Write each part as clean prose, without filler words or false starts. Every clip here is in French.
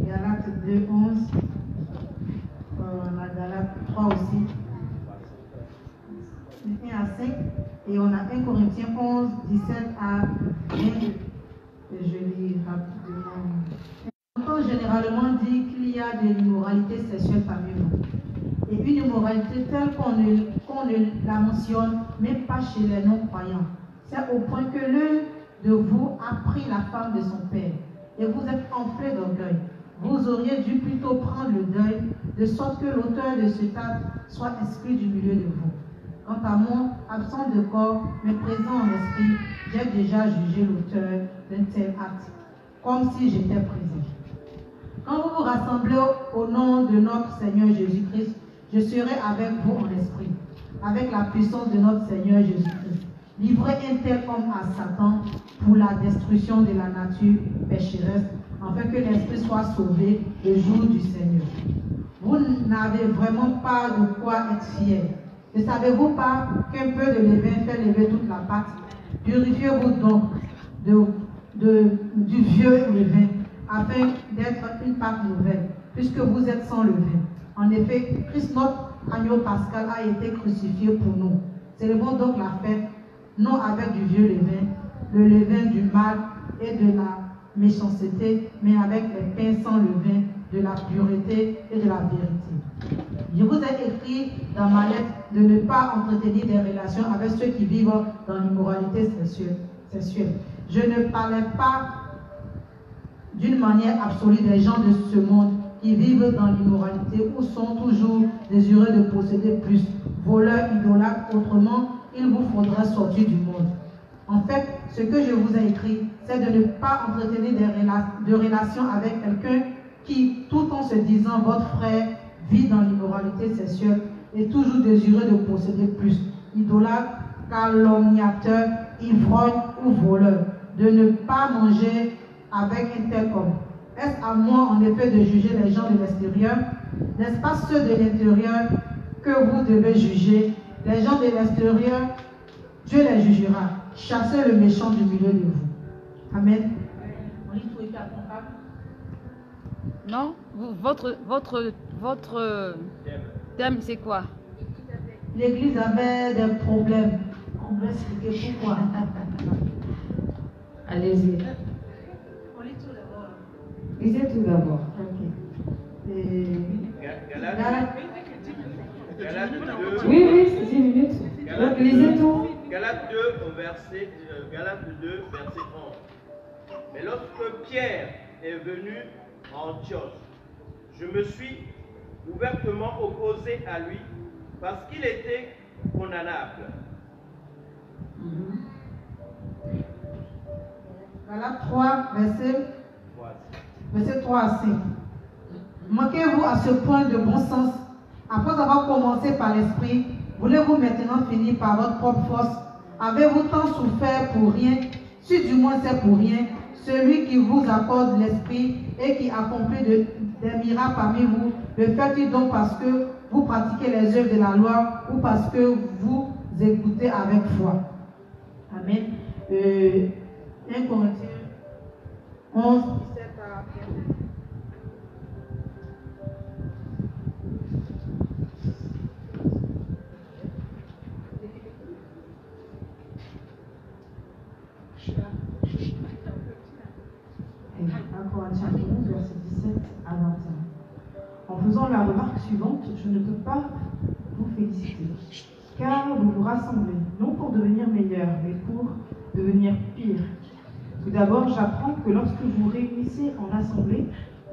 Galates 2, 11. On a Galates 3 aussi. 1 à 5. Et on a 1 Corinthiens 11, 17 à 22. Et je lis rapidement. On entend généralement dire qu'il y a de l'immoralité sexuelle parmi nous. Et une immoralité telle qu'on ne la mentionne même pas chez les non-croyants. C'est au point que l'un de vous a pris la femme de son père. Et vous êtes enflé d'orgueil. Vous auriez dû plutôt prendre le deuil, de sorte que l'auteur de cet acte soit exclu du milieu de vous. Quant à moi, absent de corps, mais présent en esprit, j'ai déjà jugé l'auteur d'un tel acte, comme si j'étais présent. Quand vous vous rassemblez au nom de notre Seigneur Jésus-Christ, je serai avec vous en esprit, avec la puissance de notre Seigneur Jésus-Christ. Livrez un tel homme à Satan pour la destruction de la nature pécheresse, afin que l'esprit soit sauvé le jour du Seigneur. Vous n'avez vraiment pas de quoi être fiers. Ne savez-vous pas qu'un peu de levain fait lever toute la pâte? Purifiez-vous donc du vieux levain, afin d'être une pâte nouvelle, puisque vous êtes sans levain. En effet, Christ, notre agneau pascal, a été crucifié pour nous. Célébrons donc la fête, non avec du vieux levain, le levain du mal et de la méchanceté, mais avec les pains sans levain, de la pureté et de la vérité. Je vous ai écrit dans ma lettre de ne pas entretenir des relations avec ceux qui vivent dans l'immoralité sexuelle. Je ne parlais pas d'une manière absolue des gens de ce monde qui vivent dans l'immoralité ou sont toujours désireux de posséder plus, voleurs, idolâtres, autrement, il vous faudra sortir du monde. En fait, ce que je vous ai écrit, c'est de ne pas entretenir de relations avec quelqu'un qui, tout en se disant votre frère, vit dans l'immoralité sexuelle et toujours désireux de posséder plus, idolâtre, calomniateur, ivrogne ou voleur, de ne pas manger avec un tel homme. Est-ce à moi en effet de juger les gens de l'extérieur? N'est-ce pas ceux de l'intérieur que vous devez juger? Les gens de l'extérieur, Dieu les jugera. Chassez le méchant du milieu de vous. Amen. On lit tout et non, votre thème, c'est quoi? L'église avait des problèmes. On va expliquer pourquoi. Allez-y. On lit tout d'abord. Lisez tout d'abord. Ok. Galates 2. Oui, 10 minutes. Donc, lisez tout. Galates 2, verset 11. Mais lorsque Pierre est venu à Antioche, je me suis ouvertement opposé à lui parce qu'il était condamnable. Galates 3, verset 3 à 5. Manquez-vous à ce point de bon sens? Après avoir commencé par l'esprit, voulez-vous maintenant finir par votre propre force? Avez-vous tant souffert pour rien? Si du moins c'est pour rien, celui qui vous accorde l'esprit et qui accomplit des miracles parmi vous, le fait-il donc parce que vous pratiquez les œuvres de la loi ou parce que vous écoutez avec foi? Amen. 1 Corinthiens 11, 17 à 22. Corinthiens 11, verset 17 à 21. En faisant la remarque suivante, je ne peux pas vous féliciter, car vous vous rassemblez, non pour devenir meilleur, mais pour devenir pire. Tout d'abord, j'apprends que lorsque vous réunissez en assemblée,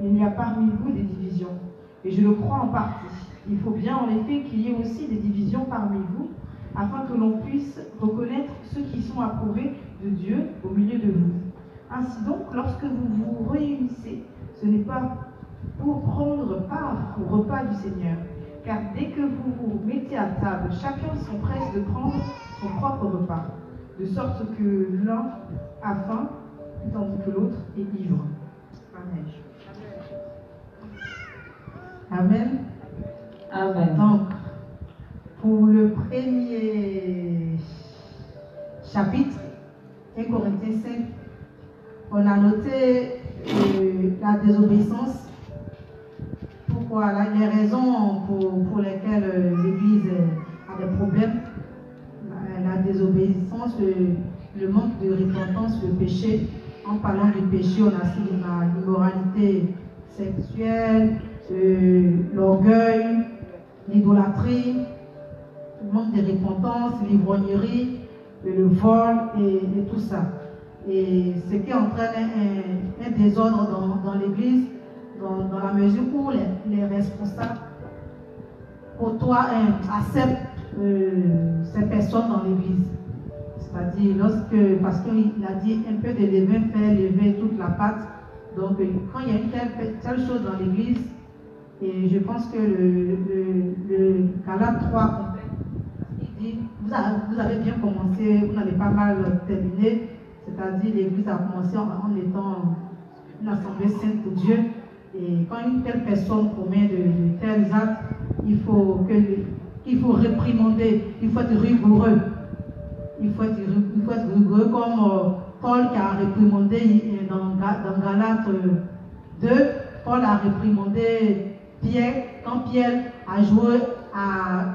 il y a parmi vous des divisions. Et je le crois en partie. Il faut bien en effet qu'il y ait aussi des divisions parmi vous, afin que l'on puisse reconnaître ceux qui sont approuvés de Dieu au milieu de vous. Ainsi donc, lorsque vous vous réunissez, ce n'est pas pour prendre part au repas du Seigneur, car dès que vous vous mettez à table, chacun s'empresse de prendre son propre repas, de sorte que l'un a faim, tandis que l'autre est ivre. Amen. Amen. Donc, pour le premier chapitre, 1 Corinthiens 5, On a noté la désobéissance. Pourquoi? Les raisons pour lesquelles l'Église a des problèmes. La désobéissance, le manque de repentance, le péché. En parlant du péché, on a cité l'immoralité sexuelle, l'orgueil, l'idolâtrie, le manque de repentance, l'ivrognerie, le vol et tout ça. Et ce qui entraîne un désordre dans l'Église, dans la mesure où les responsables acceptent ces personnes dans l'Église. C'est-à-dire, parce qu'il a dit un peu de levain fait lever toute la pâte. Donc, quand il y a une telle chose dans l'Église, et je pense que le Galates 3, il dit, vous avez bien commencé, vous n'avez pas mal terminé. C'est-à-dire, l'Église a commencé en étant une assemblée sainte pour Dieu. Et quand une telle personne commet de tels actes, il faut réprimander, il faut être rigoureux. Il faut être rigoureux comme Paul qui a réprimandé dans Galates 2. Paul a réprimandé Pierre quand Pierre a joué à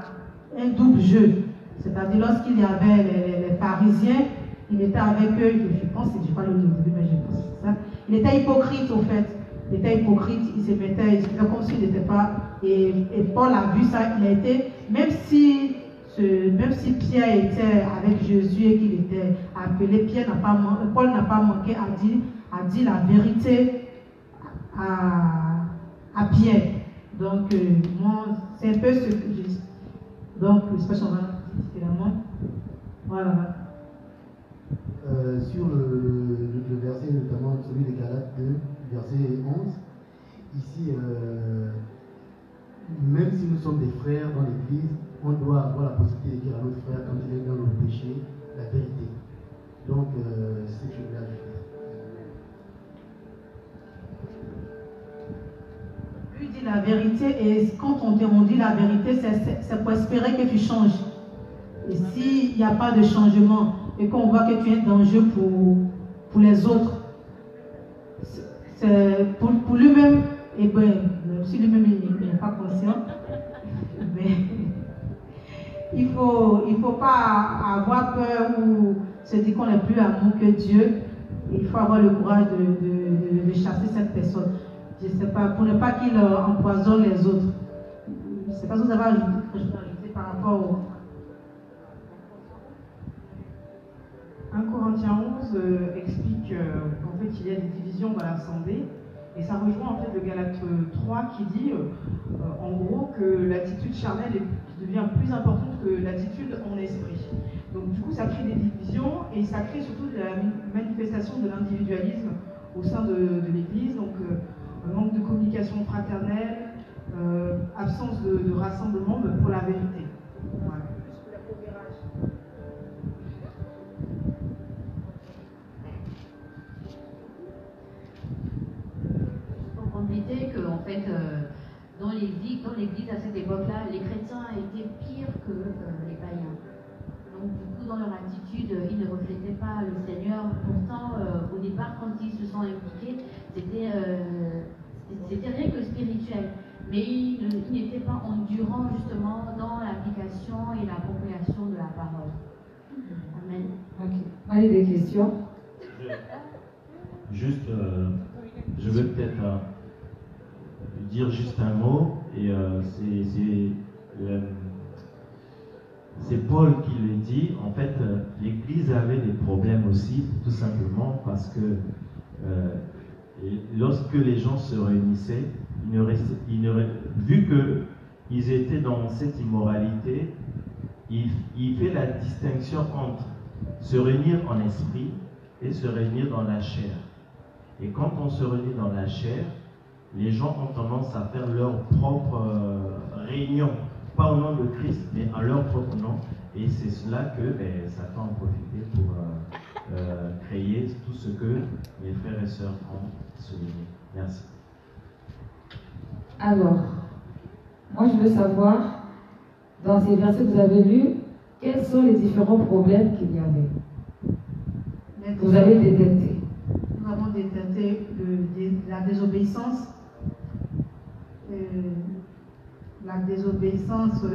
un double jeu. C'est-à-dire lorsqu'il y avait les pharisiens, il était avec eux, je pense, je ne sais pas le début, mais je pense que c'est ça. Il était hypocrite au fait. Il était hypocrite, il se faisait comme s'il n'était pas. Et Paul a vu ça, il a été, même si Pierre était avec Jésus et qu'il était appelé, Paul n'a pas manqué à dire la vérité à Pierre. Donc, moi, c'est un peu ce que je dis. Donc, je ne sais pas si on va particulièrement. Voilà. Sur le verset, notamment celui de Galates 2, verset 11, ici, même si nous sommes des frères dans l'Église, on doit avoir la possibilité de dire à notre frère quand il est dans le péché la vérité. Donc, c'est ce que je voulais ajouter. Lui dit la vérité, et quand on dit la vérité, c'est pour espérer que tu changes. Et s'il n'y a pas de changement, et qu'on voit que tu es dangereux pour les autres, c'est pour lui-même, et bien, si lui-même il n'est pas conscient, mais il faut pas avoir peur ou se dire qu'on est plus amour que Dieu. Il faut avoir le courage de chasser cette personne. Je ne sais pas, pour ne pas qu'il empoisonne les autres. Je ne sais pas si vous avez ajouté quelque chose à ajouter par rapport au... 1 Corinthiens 11 explique qu'en fait il y a des divisions dans l'assemblée, et ça rejoint en fait le Galates 3 qui dit en gros que l'attitude charnelle devient plus importante que l'attitude en esprit. Donc du coup ça crée des divisions et ça crée surtout de la manifestation de l'individualisme au sein de l'Église, donc manque de communication fraternelle, absence de rassemblement pour la vérité. Voilà. Compléter que en fait dans l'église à cette époque-là, les chrétiens étaient pires que les païens. Donc du coup dans leur attitude, ils ne reflétaient pas le Seigneur. Pourtant au départ quand ils se sont impliqués, c'était rien que spirituel. Mais ils n'étaient pas endurants justement dans l'application et l'appropriation de la parole. Amen. Ok. Allez, des questions? Je veux peut-être dire juste un mot, et c'est Paul qui le dit. En fait, l'Église avait des problèmes aussi, tout simplement parce que lorsque les gens se réunissaient, vu qu'ils étaient dans cette immoralité, il fait la distinction entre se réunir en esprit et se réunir dans la chair. Et quand on se réunit dans la chair, les gens ont tendance à faire leur propre réunion, pas au nom de Christ, mais à leur propre nom. Et c'est cela que Satan a profité pour créer tout ce que mes frères et sœurs ont souligné. Merci. Alors, moi je veux savoir, dans ces versets que vous avez lus, quels sont les différents problèmes qu'il y avait? Vous avez détecté. Nous avons détecter la désobéissance. La désobéissance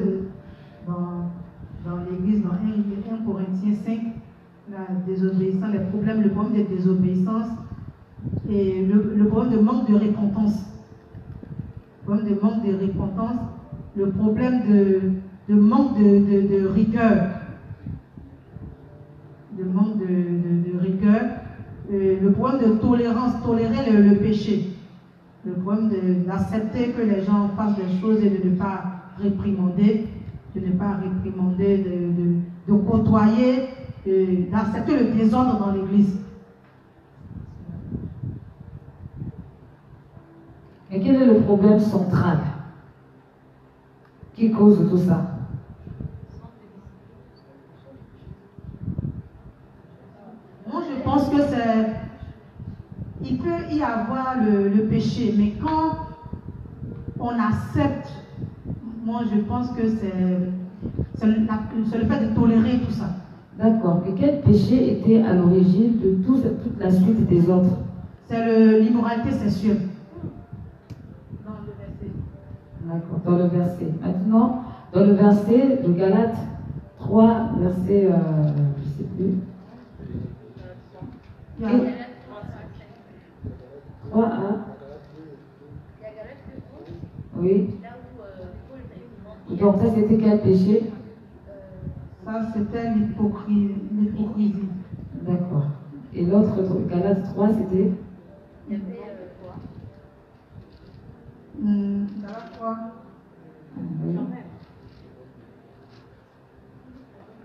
dans l'Église, dans 1 Corinthiens 5, la désobéissance, le problème de désobéissance et le problème de manque de repentance. Le problème de manque de repentance, le problème de manque de rigueur. De manque de rigueur, le problème de tolérance, tolérer le péché. Le problème d'accepter que les gens fassent des choses et de ne pas réprimander, de côtoyer, d'accepter le désordre dans l'Église. Et quel est le problème central qui cause tout ça? Moi, je pense que il peut y avoir le péché, mais quand on accepte, moi je pense que c'est le fait de tolérer tout ça. D'accord. Et quel péché était à l'origine de toute la suite des autres? C'est l'immoralité sexuelle. Dans le verset. D'accord, dans le verset. Maintenant, dans le verset de Galates 3, verset, je ne sais plus. 3 à. Oui. Donc ça c'était quel péché? Ça c'était l'hypocrisie. D'accord. Et l'autre, Galates 3, c'était? Il y avait quoi? Galates 3. Oui.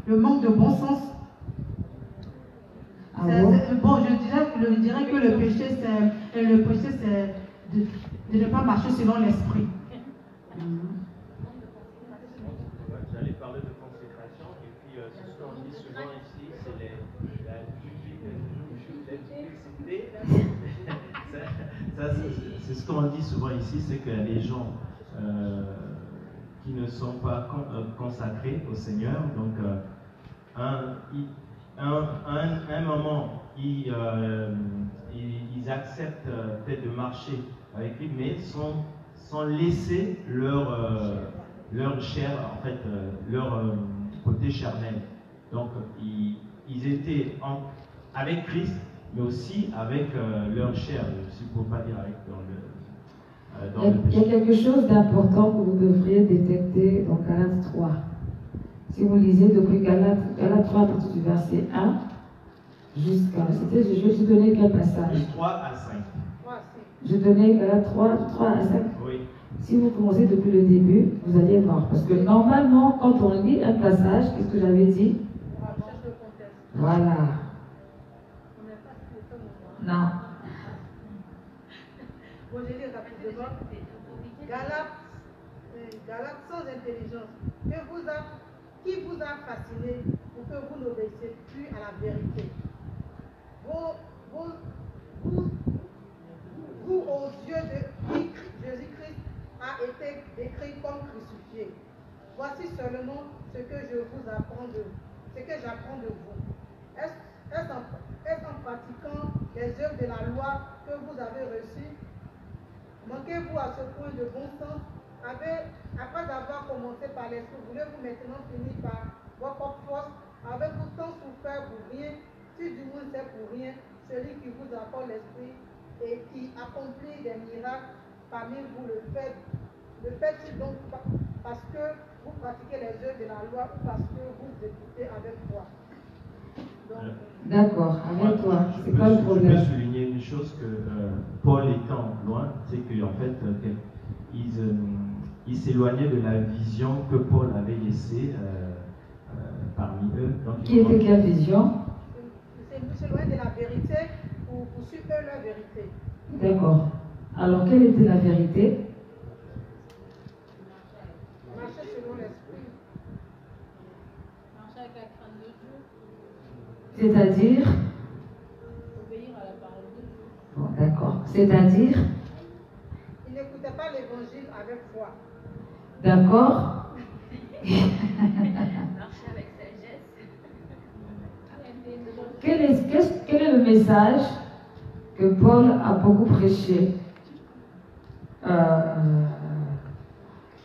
Le manque de bon sens. Ah bon? Bon, je dirais que le péché, c'est de ne pas marcher selon l'esprit. J'allais parler de consécration, et puis c'est ce qu'on dit souvent ici, c'est la publicité. C'est ce qu'on dit souvent ici, c'est que les gens qui ne sont pas consacrés au Seigneur, donc un moment, ils acceptent peut-être de marcher avec lui, mais sans laisser leur chair, en fait, leur côté charnel. Donc, ils étaient avec Christ, mais aussi avec leur chair, si vous ne pouvez pas dire avec dans le péché. Il y a quelque chose d'important que vous devriez détecter dans Galates 3. Si vous lisez depuis Galates 3 à partir du verset 1 jusqu'à... Je vais donner quel passage? De 3 à 5. Je donnais Galates 3 à 5. Oui. Si vous commencez depuis le début, vous allez voir. Parce que normalement, quand on lit un passage, qu'est-ce que j'avais dit? Voilà. Non. Bon, je lis rapidement. Galates sans intelligence. Qui vous a fasciné pour que vous n'obéissiez plus à la vérité? Vous, aux yeux de Jésus-Christ, a été décrit comme crucifié. Voici seulement ce que j'apprends de vous. Est-ce en pratiquant les œuvres de la loi que vous avez reçues? Manquez-vous à ce point de bon sens? Après avoir commencé par l'esprit, voulez-vous maintenant finir par votre propre force? Avez-vous tant souffert pour rien? Si du moins c'est pour rien, celui qui vous accorde l'esprit et qui accomplit des miracles parmi vous le faites-il donc parce que vous pratiquez les œuvres de la loi ou parce que vous écoutez avec foi? D'accord, avec toi. C'est quoi le problème? Je peux souligner une chose que Paul étant loin, c'est qu'en fait, ils s'éloignaient de la vision que Paul avait laissée parmi eux. Donc, qui était quelle vision? S'éloigner de la vérité pour suivre leur vérité. D'accord. Alors, quelle était la vérité? Marcher selon l'esprit. Marcher avec la crainte de Dieu. C'est-à-dire? Obéir à la parole de Dieu. Bon, d'accord. C'est-à-dire? Il n'écoutait pas l'évangile avec foi. D'accord. Marcher avec sagesse. Quel est le message que Paul a beaucoup prêché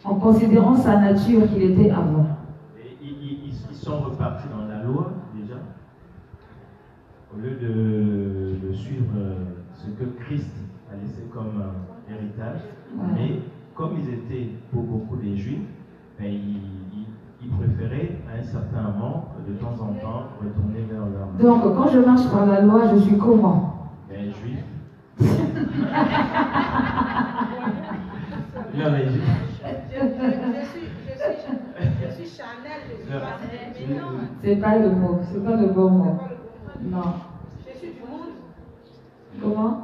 en considérant sa nature qu'il était avant. Et ils sont repartis dans la loi déjà, au lieu de suivre ce que Christ a laissé comme héritage. Ouais. Mais comme ils étaient pour beaucoup des Juifs, ben, ils préféraient à un certain moment, de temps en temps, retourner vers leur... Donc, quand je marche par la loi, je suis comment? Ben, Juif. Non, mais Je suis Chanel, je suis pas... C'est pas le mot, c'est pas le bon mot. Non. Je suis du monde. Comment?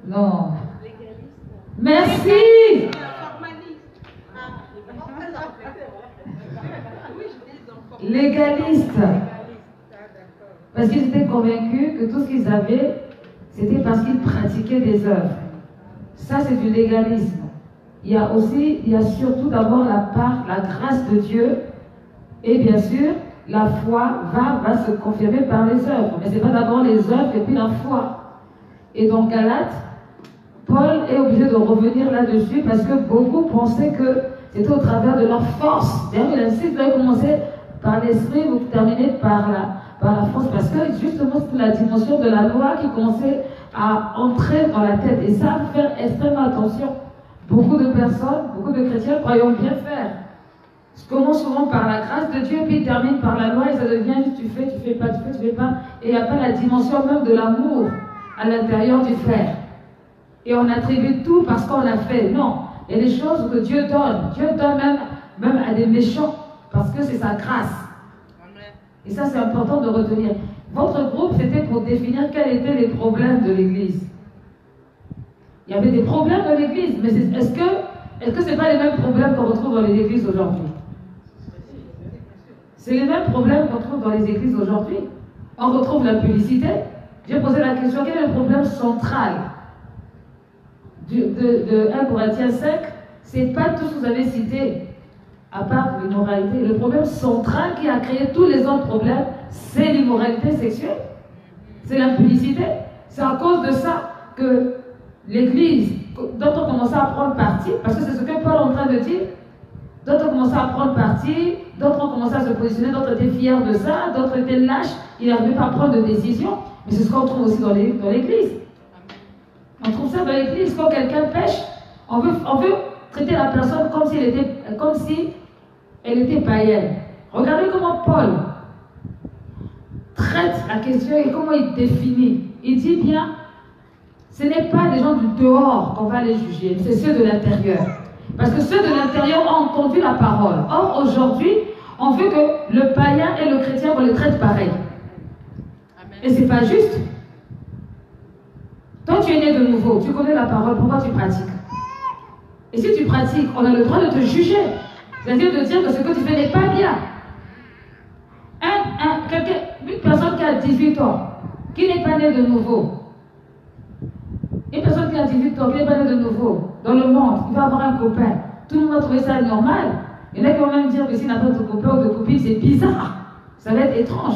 Non. Merci. Légaliste. Parce qu'ils étaient convaincus que tout ce qu'ils avaient, c'était parce qu'ils pratiquaient des œuvres. Ça, c'est du légalisme. Il y a surtout d'abord la grâce de Dieu, et bien sûr, la foi va se confirmer par les œuvres. Mais ce n'est pas d'abord les œuvres et puis la foi. Et donc, Galates, Paul est obligé de revenir là-dessus parce que beaucoup pensaient que c'était au travers de leur force. D'ailleurs, il insiste, vous avez commencé par l'esprit, vous terminez par la force, parce que justement, c'est la dimension de la loi qui commençait à entrer dans la tête. Et ça, il faut faire extrêmement attention. Beaucoup de personnes, beaucoup de chrétiens croyons bien faire. Ils commencent souvent par la grâce de Dieu, puis ils terminent par la loi, et ça devient juste tu fais pas, tu fais pas. Et il n'y a pas la dimension même de l'amour à l'intérieur du frère. Et on attribue tout parce qu'on a fait. Non, il y a des choses que Dieu donne. Dieu donne même à des méchants, parce que c'est sa grâce. Et ça, c'est important de retenir. Votre groupe, c'était pour définir quels étaient les problèmes de l'Église. Il y avait des problèmes dans l'Église, mais est-ce que ce n'est pas les mêmes problèmes qu'on retrouve dans les églises aujourd'hui? C'est les mêmes problèmes qu'on trouve dans les églises aujourd'hui. On retrouve la publicité. J'ai posé la question, quel est le problème central de 1 Corinthiens 5? Ce n'est pas tout ce que vous avez cité, à part l'immoralité. Le problème central qui a créé tous les autres problèmes, c'est l'immoralité sexuelle. C'est l'impudicité. C'est à cause de ça que l'Église, d'autres ont commencé à prendre parti, parce que c'est ce que Paul est en train de dire. D'autres ont commencé à prendre parti, d'autres ont commencé à se positionner, d'autres étaient fiers de ça, d'autres étaient lâches, ils n'arrivaient pas à prendre de décision. Mais c'est ce qu'on trouve aussi dans l'Église. On trouve ça dans l'Église. Quand quelqu'un pêche, on veut traiter la personne comme si elle était païenne. Regardez comment Paul traite la question et comment il définit. Il dit bien, ce n'est pas les gens du dehors qu'on va les juger, c'est ceux de l'intérieur. Parce que ceux de l'intérieur ont entendu la parole. Or, aujourd'hui, on veut que le païen et le chrétien, on les traite pareil. Et ce n'est pas juste. Toi, tu es né de nouveau, tu connais la parole, pourquoi tu pratiques? Et si tu pratiques, on a le droit de te juger. C'est-à-dire de dire que ce que tu fais n'est pas bien. Une personne qui a 18 ans, qui n'est pas née de nouveau, une personne qui a 18 ans, qui n'est pas née de nouveau, dans le monde, il va avoir un copain. Tout le monde va trouver ça normal. Il y en a qui vont même dire que s'il n'a pas de copain ou de copine, c'est bizarre. Ça va être étrange.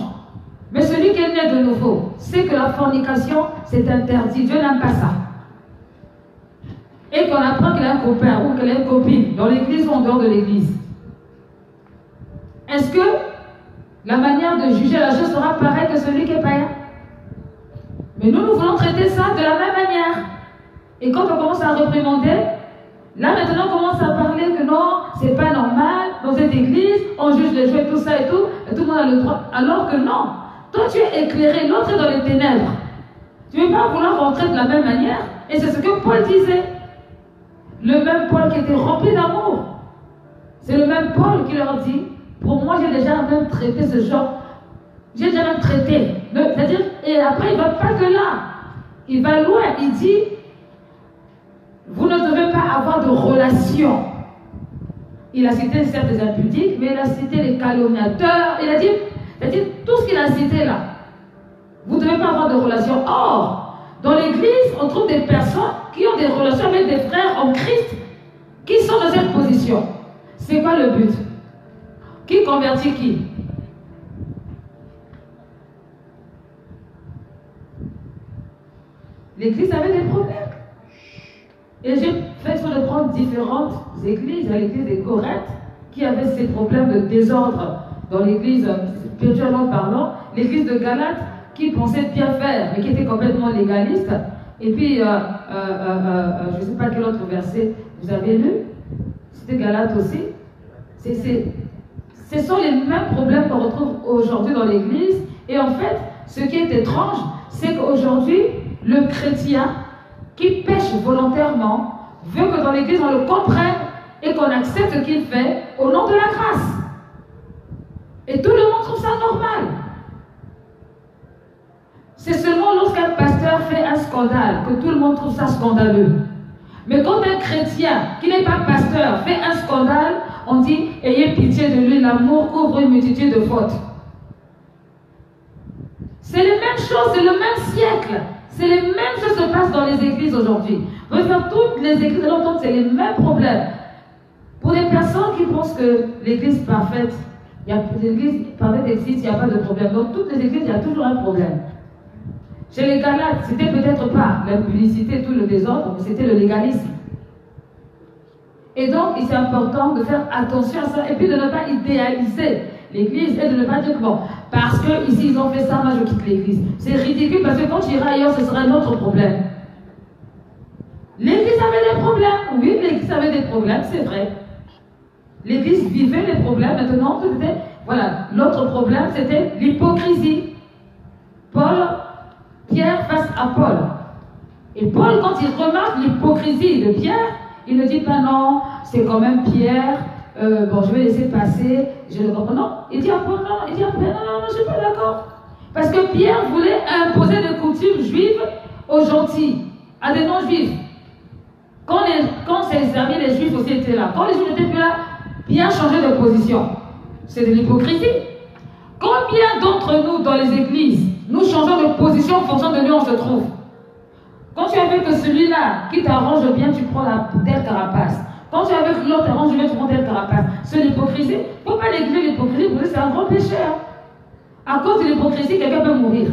Mais celui qui est né de nouveau sait que la fornication, c'est interdit. Dieu n'aime pas ça. Et qu'on apprend qu'il a un copain ou qu'elle a une copine dans l'église ou en dehors de l'église. Est-ce que la manière de juger la chose sera pareille que celui qui est païen? Mais nous voulons traiter ça de la même manière. Et quand on commence à réprimander, là maintenant on commence à parler que non, c'est pas normal, dans cette église, on juge les jeux et tout ça et tout le monde a le droit. Alors que non, toi tu es éclairé, l'autre est dans les ténèbres. Tu ne veux pas vouloir rentrer de la même manière. Et c'est ce que Paul disait. Le même Paul qui était rempli d'amour. C'est le même Paul qui leur dit, pour moi j'ai déjà même traité ce genre. J'ai déjà même traité. C'est-à-dire, et après il ne va pas que là. Il va loin, il dit, vous ne devez pas avoir de relation. Il a cité certes des impudiques, mais il a cité les calomniateurs. Il a dit, c'est-à-dire tout ce qu'il a cité là. Vous ne devez pas avoir de relation. Or, dans l'église, on trouve des personnes qui ont des relations avec des frères en Christ qui sont dans cette position. C'est quoi le but? Qui convertit qui? l'église avait des problèmes. Et j'ai fait exprès de prendre différentes églises. Il y a l'église des Corinthes qui avait ces problèmes de désordre dans l'église, spirituellement parlant. L'église de Galate qui pensait bien faire, mais qui était complètement légaliste. Et puis, je ne sais pas quel autre verset vous avez lu. C'était Galate aussi. Ce sont les mêmes problèmes qu'on retrouve aujourd'hui dans l'église. Et en fait, ce qui est étrange, c'est qu'aujourd'hui, le chrétien qui pêche volontairement veut que dans l'église on le comprenne et qu'on accepte ce qu'il fait au nom de la grâce. Et tout le monde trouve ça normal. C'est seulement lorsqu'un pasteur fait un scandale que tout le monde trouve ça scandaleux. Mais quand un chrétien qui n'est pas pasteur fait un scandale, on dit « Ayez pitié de lui, l'amour couvre une multitude de fautes ». C'est les mêmes choses, c'est le même siècle. C'est les mêmes choses qui se passent dans les églises aujourd'hui. Vous pouvez faire toutes les églises de l'entendre, c'est les mêmes problèmes. Pour les personnes qui pensent que l'église parfaite, l'église parfaite existe, il n'y a pas de problème. Dans toutes les églises, il y a toujours un problème. Chez les Galates, c'était peut-être pas l'impudicité, tout le désordre, mais c'était le légalisme. Et donc, il est important de faire attention à ça et puis de ne pas idéaliser l'église et de ne pas dire que bon, parce que ici ils ont fait ça, moi je quitte l'église. C'est ridicule parce que quand tu iras ailleurs, ce sera un autre problème. L'église avait des problèmes. Oui, l'église avait des problèmes, c'est vrai. L'église vivait les problèmes. Maintenant, voilà, l'autre problème, c'était l'hypocrisie. Pierre face à Paul. Et Paul, quand il remarque l'hypocrisie de Pierre, il ne dit pas non, c'est quand même Pierre, bon, je vais laisser passer, je le comprends. Non, il dit à Paul, non, il dit à Pierre, non, je ne suis pas d'accord. Parce que Pierre voulait imposer des coutumes juives aux gentils, à des non-juifs. Quand ses amis, les juifs aussi étaient là, quand les juifs n'étaient plus là, Pierre changeait de position. C'est de l'hypocrisie. Combien d'entre nous dans les églises, nous changeons de position en fonction de lieu où on se trouve? Quand tu as vu que celui-là qui t'arrange bien, tu prends la telle carapace. Quand tu as vu que l'autre t'arrange bien, tu prends telle carapace. C'est l'hypocrisie. Il ne faut pas négliger l'hypocrisie, parce que c'est un grand péché. Hein. À cause de l'hypocrisie, quelqu'un peut mourir.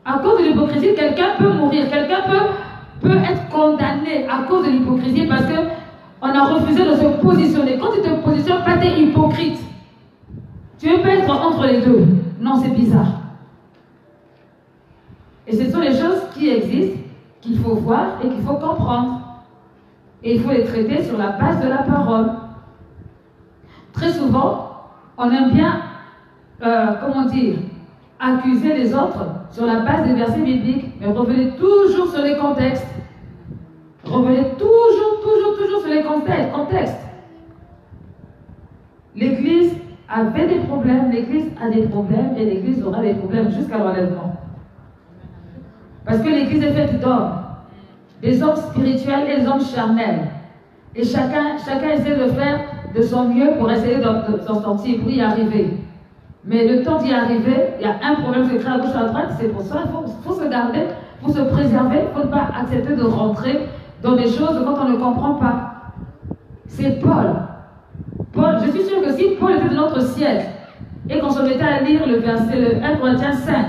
À cause de l'hypocrisie, quelqu'un peut mourir. Quelqu'un peut être condamné à cause de l'hypocrisie parce qu'on a refusé de se positionner. Quand tu te positionnes pas, tu es hypocrite. Tu ne veux pas être entre les deux. Non, c'est bizarre. Et ce sont les choses qui existent, qu'il faut voir et qu'il faut comprendre. Et il faut les traiter sur la base de la parole. Très souvent, on aime bien, accuser les autres sur la base des versets bibliques, mais revenez toujours sur les contextes. Revenez toujours sur les contextes. L'Église avait des problèmes, l'Église a des problèmes, et l'Église aura des problèmes jusqu'à l'enlèvement. Parce que l'Église est faite d'hommes, des hommes spirituels et des hommes charnels. Et chacun essaie de faire de son mieux pour essayer d'en sortir, pour y arriver. Mais le temps d'y arriver, il y a un problème qui se crée à gauche et à droite, c'est pour ça qu'il faut se garder, il faut se préserver, il ne faut pas accepter de rentrer dans des choses quand on ne comprend pas. C'est Paul. Je suis sûre que si Paul était de notre siècle et qu'on se mettait à lire le verset, le 1 Corinthiens 5,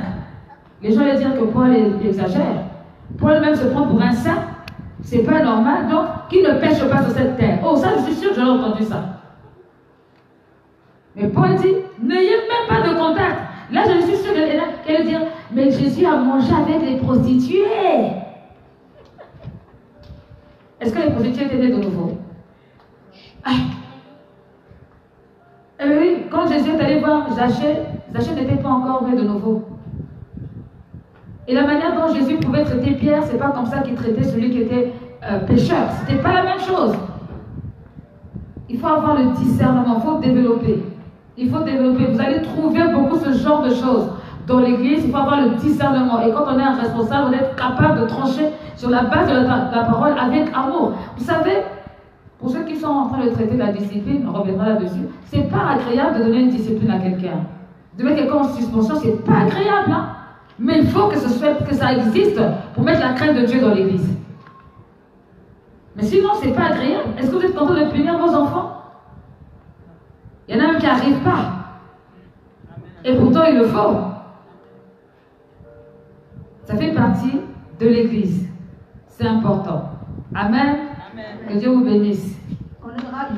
les gens allaient dire que Paul exagère. Paul même se prend pour un saint. C'est pas normal. Donc, qu'il ne pêche pas sur cette terre. Oh, ça, je suis sûre que j'en ai entendu ça. Mais Paul dit, n'ayez même pas de contact. Là, je suis sûre qu'elle va dire, mais Jésus a mangé avec les prostituées. Est-ce que les prostituées étaient nées de nouveau? Eh bien oui, quand Jésus est allé voir Zachée n'était pas encore né de nouveau. Et la manière dont Jésus pouvait traiter Pierre, c'est pas comme ça qu'il traitait celui qui était pécheur. C'était pas la même chose. Il faut avoir le discernement, il faut développer. Il faut développer. Vous allez trouver beaucoup ce genre de choses dans l'église. Il faut avoir le discernement. Et quand on est un responsable, on est capable de trancher sur la base de la parole avec amour. Vous savez, pour ceux qui sont en train de traiter la discipline, on reviendra là-dessus, c'est pas agréable de donner une discipline à quelqu'un. De mettre quelqu'un en suspension, c'est pas agréable, hein? Mais il faut que ça existe pour mettre la crainte de Dieu dans l'église. Mais sinon, c'est pas agréable. Est-ce que vous êtes content de punir vos enfants? Il y en a même qui n'arrivent pas. Et pourtant, il le faut. Ça fait partie de l'Église. C'est important. Amen. Que Dieu vous bénisse.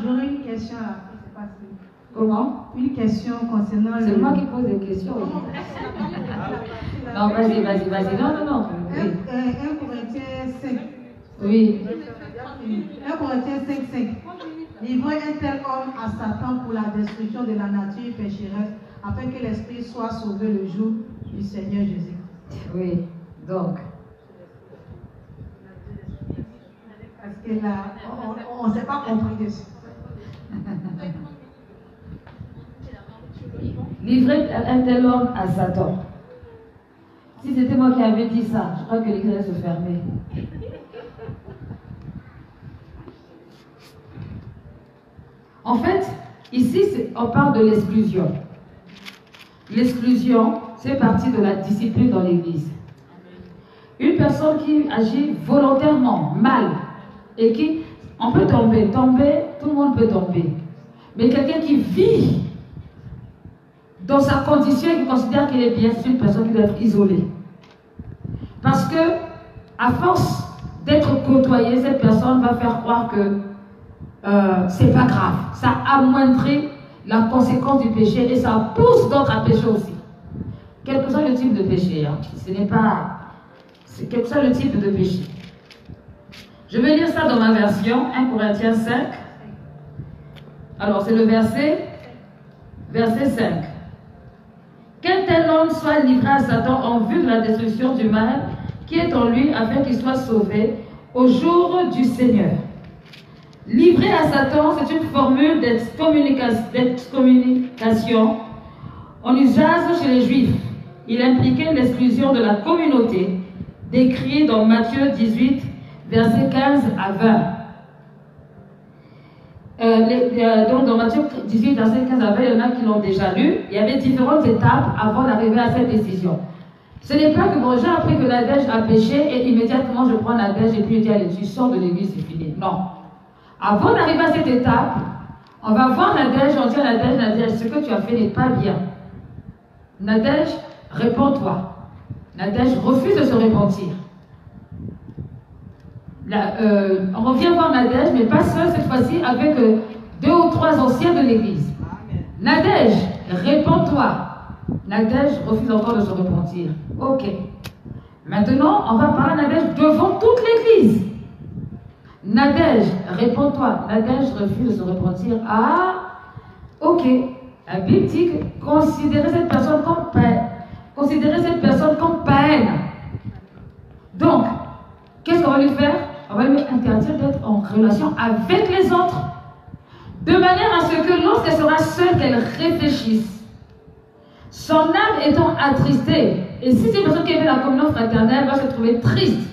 J'aurais une question là. Comment? Une question concernant C'est moi qui pose des questions. Non, vas-y. Non. 1 Corinthiens 5. Oui. 1 Corinthiens 5. Livrez un tel homme à Satan pour la destruction de la nature pécheresse, afin que l'esprit soit sauvé le jour du Seigneur Jésus. Oui, donc. Parce que là, on ne s'est pas compris dessus. Livrer un tel homme à Satan. Si c'était moi qui avais dit ça, je crois que l'église allait se fermer. En fait, ici, on parle de l'exclusion. L'exclusion, c'est partie de la discipline dans l'église. Une personne qui agit volontairement mal et qui, on peut tomber, tout le monde peut tomber. Mais quelqu'un qui vit dans sa condition et qui considère qu'il est bien, c'est une personne qui doit être isolée. Parce que, à force d'être côtoyée, cette personne va faire croire que c'est pas grave. Ça amoindrit la conséquence du péché et ça pousse d'autres à pécher aussi. Quel que soit le type de péché, hein. Ce n'est pas... C'est quel que soit le type de péché. Je vais lire ça dans ma version, 1 Corinthiens 5. Alors, c'est le verset 5. Qu'un tel homme soit livré à Satan en vue de la destruction du mal qui est en lui, afin qu'il soit sauvé au jour du Seigneur. Livré à Satan, c'est une formule d'excommunication en usage chez les Juifs. Il impliquait l'exclusion de la communauté, décrit dans Matthieu 18, versets 15 à 20. Donc dans Matthieu 18, verset 15 à 20, il y en a qui l'ont déjà lu. Il y avait différentes étapes avant d'arriver à cette décision. Ce n'est pas que bon, j'ai appris que Nadège a péché et immédiatement je prends Nadège et puis je dis allez, tu sors de l'église, c'est fini. Non. Avant d'arriver à cette étape, on va voir Nadège, on dit à Nadège, ce que tu as fait n'est pas bien. Nadège, réponds-toi. Nadège refuse de se repentir. On revient voir Nadège, mais pas seul cette fois-ci, avec 2 ou 3 anciens de l'église. Nadège, réponds-toi. Nadège refuse encore de se repentir. Ok. Maintenant, on va parler à Nadège devant toute l'église. Nadège, réponds-toi. Nadège refuse de se repentir. Ah, ok. La Bible dit que considérez cette personne comme païenne. Donc, qu'est-ce qu'on va lui faire? On va lui interdire d'être en relation avec les autres, de manière à ce que lorsqu'elle sera seule, qu'elle réfléchisse. Son âme étant attristée, et si c'est une personne qui aime la communion fraternelle, elle va se trouver triste.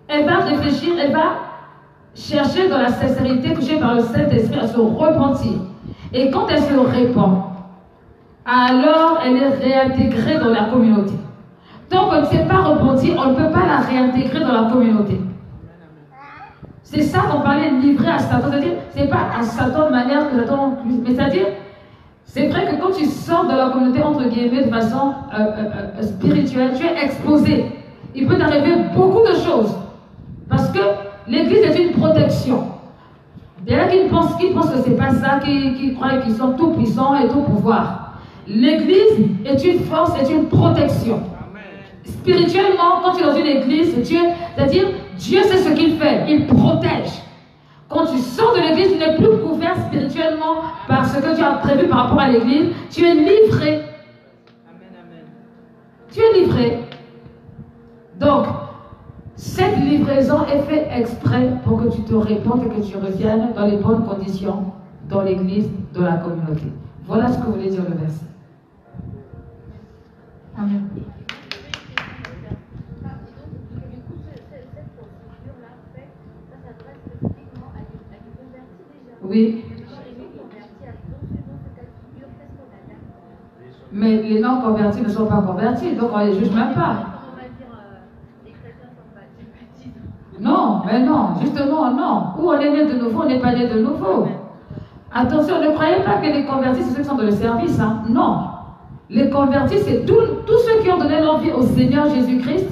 Elle va réfléchir, elle va chercher dans la sincérité touchée par le Saint-Esprit à se repentir. Et quand elle se répand, alors elle est réintégrée dans la communauté. Tant qu'on ne s'est pas repenti, on ne peut pas la réintégrer dans la communauté. C'est ça qu'on parlait de livrer à Satan. C'est-à-dire, c'est pas à Satan de manière que Satan... Mais c'est-à-dire, c'est vrai que quand tu sors de la communauté, entre guillemets, de façon spirituelle, tu es exposé. Il peut t'arriver beaucoup de choses. Parce que l'église est une protection. Il y en a qui pensent que c'est pas ça, qui croient qu'ils sont tout puissants et tout pouvoir. L'église est une force, est une protection. Spirituellement, quand tu es dans une église, c'est-à-dire Dieu sait ce qu'il fait, il protège. Quand tu sors de l'église, tu n'es plus couvert spirituellement par ce que tu as prévu par rapport à l'église, tu es livré. Tu es livré. Donc, cette livraison est faite exprès pour que tu te répandes et que tu reviennes dans les bonnes conditions dans l'église, dans la communauté. Voilà ce que voulait dire le verset. Amen. Oui. Mais les non-convertis ne sont pas convertis, donc on ne les juge même pas. Non, mais non, justement, non. Ou on est né de nouveau, on n'est pas né de nouveau. Attention, ne croyez pas que les convertis, c'est ceux qui sont dans le service. Hein. Non. Les convertis, c'est tous ceux qui ont donné leur vie au Seigneur Jésus-Christ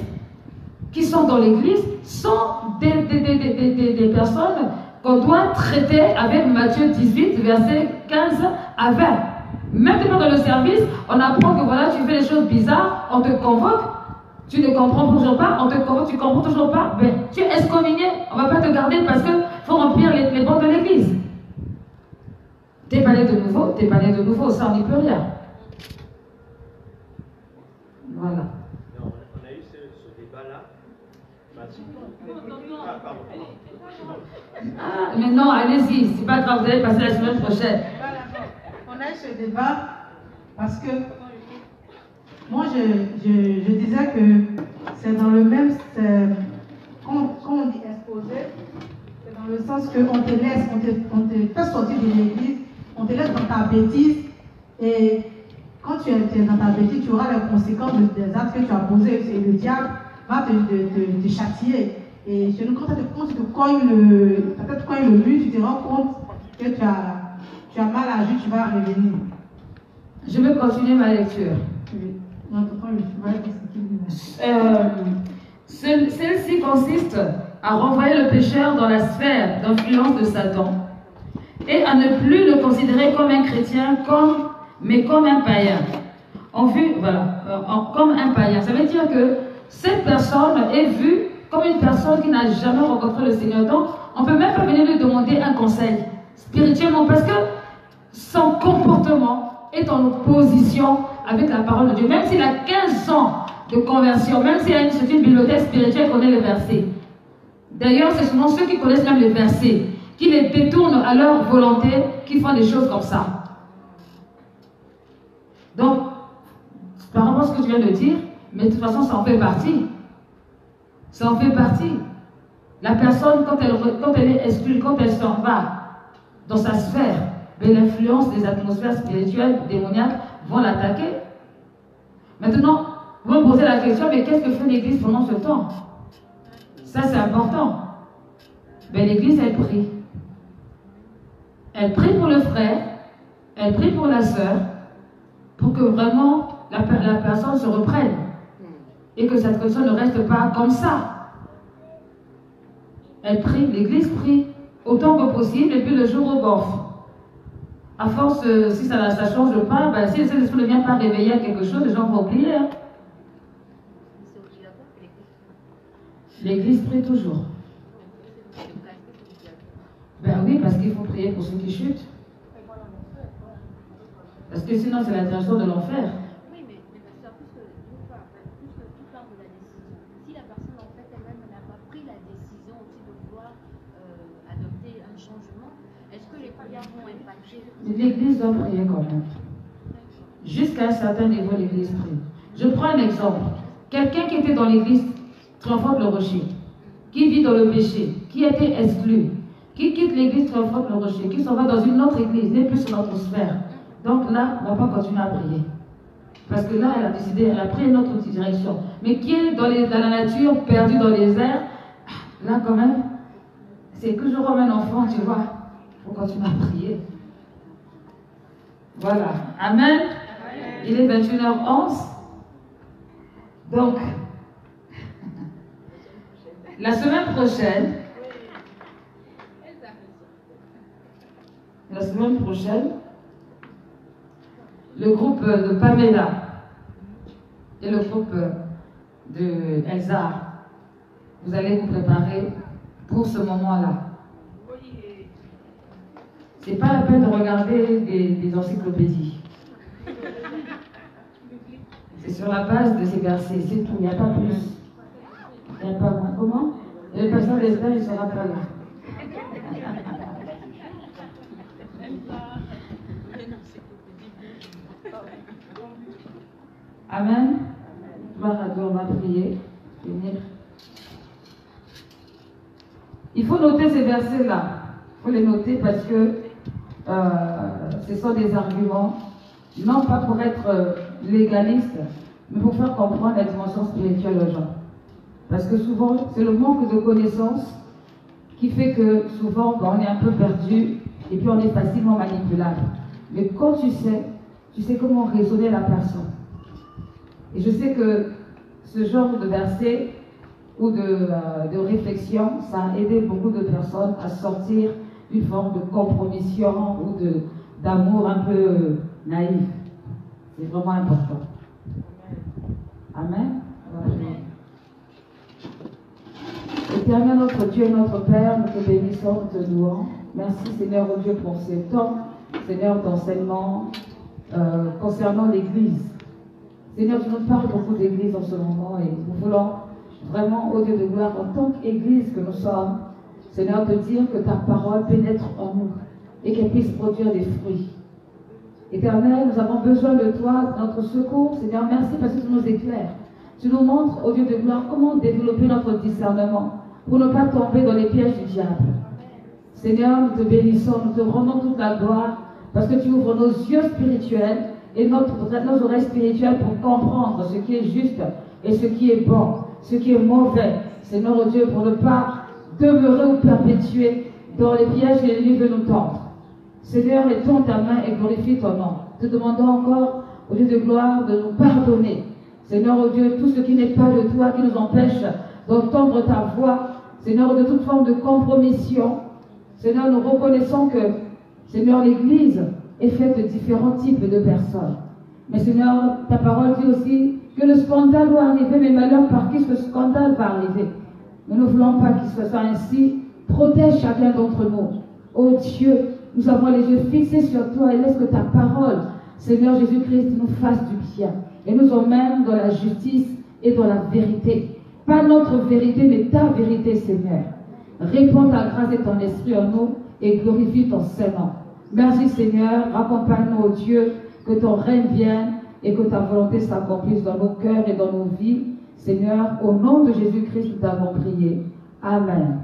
qui sont dans l'église sont des personnes qu'on doit traiter avec Matthieu 18, verset 15 à 20. Même dans le service, on apprend que voilà, tu fais des choses bizarres, on te convoque, tu ne comprends toujours pas, on te convoque, tu ne comprends toujours pas, ben, tu es excommunié, on ne va pas te garder parce qu'il faut remplir les bancs de l'église. T'es pas né de nouveau, ça on n'y peut rien. Voilà. On a eu ce débat-là. Ah, mais non, allez-y, c'est pas grave, vous allez passer la semaine prochaine. On a eu ce débat parce que moi je disais que c'est dans le même. Quand on dit exposer, c'est dans le sens qu'on te laisse, on te fait sortir de l'église, on te laisse dans ta bêtise et quand tu es dans ta bêtise, tu auras les conséquences des actes que tu as posés et le diable va te châtier. Et chez nous, quand tu te cognes le mur, tu te rends compte que tu as mal agi, tu vas revenir. Je vais continuer ma lecture. Celle-ci consiste à renvoyer le pécheur dans la sphère d'influence de Satan et à ne plus le considérer comme un chrétien, mais comme un païen. Comme un païen. Ça veut dire que cette personne est vue comme une personne qui n'a jamais rencontré le Seigneur. Donc, on ne peut même pas venir lui demander un conseil spirituellement parce que son comportement est en opposition avec la parole de Dieu. Même s'il a 15 ans de conversion, même s'il a une bibliothèque spirituelle, il connaît les versets. D'ailleurs, c'est souvent ceux qui connaissent même les versets, qui les détournent à leur volonté, qui font des choses comme ça. Donc, par rapport à ce que tu viens de dire, mais de toute façon, ça en fait partie. Ça en fait partie. La personne, quand elle est exclue, quand elle s'en va dans sa sphère, l'influence des atmosphères spirituelles, démoniaques, vont l'attaquer. Maintenant, vous me posez la question, mais qu'est-ce que fait l'Église pendant ce temps? Ça, c'est important. L'Église, elle prie. Elle prie pour le frère, elle prie pour la sœur, pour que vraiment la personne se reprenne. Et que cette personne ne reste pas comme ça. Elle prie, l'Église prie autant que possible, et puis le jour au bof. À force, si ça ne change pas, si l'esprit ne vient pas réveiller à quelque chose, les gens vont oublier. Hein. L'Église prie toujours. Oui, parce qu'il faut prier pour ceux qui chutent. Parce que sinon, c'est la direction de l'enfer. Oui, mais c'est un peu ce que nous parle, plus que tout parle de la décision. Si la personne, en fait, elle-même n'a pas pris la décision aussi de vouloir adopter un changement, est-ce que les prières vont impacter? L'Église doit prier quand même. Jusqu'à un certain niveau, l'Église prie. Je prends un exemple. Quelqu'un qui était dans l'Église Triomphante le Rocher, qui vit dans le péché, qui a été exclu, qui quitte l'Église Triomphante le Rocher, qui s'en va dans une autre église, n'est plus sur notre sphère. Donc là, on ne va pas continuer à prier. Parce que là, elle a décidé, elle a pris une autre direction. Mais qui est dans la nature, perdu dans les airs, là quand même, c'est toujours comme un enfant, tu vois. Il faut continuer à prier. Voilà. Amen. Il est 21h11. Donc, la semaine prochaine, le groupe de Pamela et le groupe de Elsa, vous allez vous préparer pour ce moment-là. C'est pas la peine de regarder des encyclopédies. C'est sur la base de ces versets, c'est tout, il n'y a pas plus. Il n'y a pas moins. Comment? Et le pasteur d'Esther, il ne sera pas là. Amen. On va prier. Il faut noter ces versets-là. Il faut les noter parce que ce sont des arguments, non pas pour être légaliste, mais pour faire comprendre la dimension spirituelle aux gens. Parce que souvent, c'est le manque de connaissances qui fait que souvent, on est un peu perdu et puis on est facilement manipulable. Mais quand tu sais comment raisonner la personne. Et je sais que ce genre de verset ou de réflexion, ça a aidé beaucoup de personnes à sortir d'une forme de compromission ou d'amour un peu naïf. C'est vraiment important. Amen. Éternel notre Dieu et notre Père, nous te bénissons, nous te louons. Merci Seigneur oh Dieu pour ce temps, Seigneur, d'enseignement concernant l'Église. Seigneur, tu nous parles beaucoup d'Église en ce moment et nous voulons vraiment, au Dieu de gloire, en tant qu'Église que nous sommes, Seigneur, te dire que ta parole pénètre en nous et qu'elle puisse produire des fruits. Éternel, nous avons besoin de toi, de notre secours. Seigneur, merci parce que tu nous éclaires. Tu nous montres, au Dieu de gloire, comment développer notre discernement pour ne pas tomber dans les pièges du diable. Seigneur, nous te bénissons, nous te rendons toute la gloire parce que tu ouvres nos yeux spirituels et nos oreilles spirituelles pour comprendre ce qui est juste et ce qui est bon, ce qui est mauvais. Seigneur, oh Dieu, pour ne pas demeurer ou perpétuer dans les pièges que l'ennemi veut nous tendre. Seigneur, étends ta main et glorifie ton nom. Te demandons encore, au Dieu de gloire, de nous pardonner. Seigneur, oh Dieu, tout ce qui n'est pas de toi, qui nous empêche d'entendre ta voix, Seigneur, de toute forme de compromission. Seigneur, nous reconnaissons que, Seigneur, l'Église est faite de différents types de personnes. Mais Seigneur, ta parole dit aussi que le scandale doit arriver, mais malheur par qui ce scandale va arriver. Nous ne voulons pas qu'il soit ainsi. Protège chacun d'entre nous. Oh Dieu, nous avons les yeux fixés sur toi et laisse que ta parole, Seigneur Jésus-Christ, nous fasse du bien et nous emmène dans la justice et dans la vérité. Pas notre vérité, mais ta vérité, Seigneur. Répands ta grâce et ton esprit en nous et glorifie ton Saint-Nom. Merci, Seigneur. Accompagne-nous, oh Dieu, que ton règne vienne et que ta volonté s'accomplisse dans nos cœurs et dans nos vies. Seigneur, au nom de Jésus-Christ, nous t'avons prié. Amen.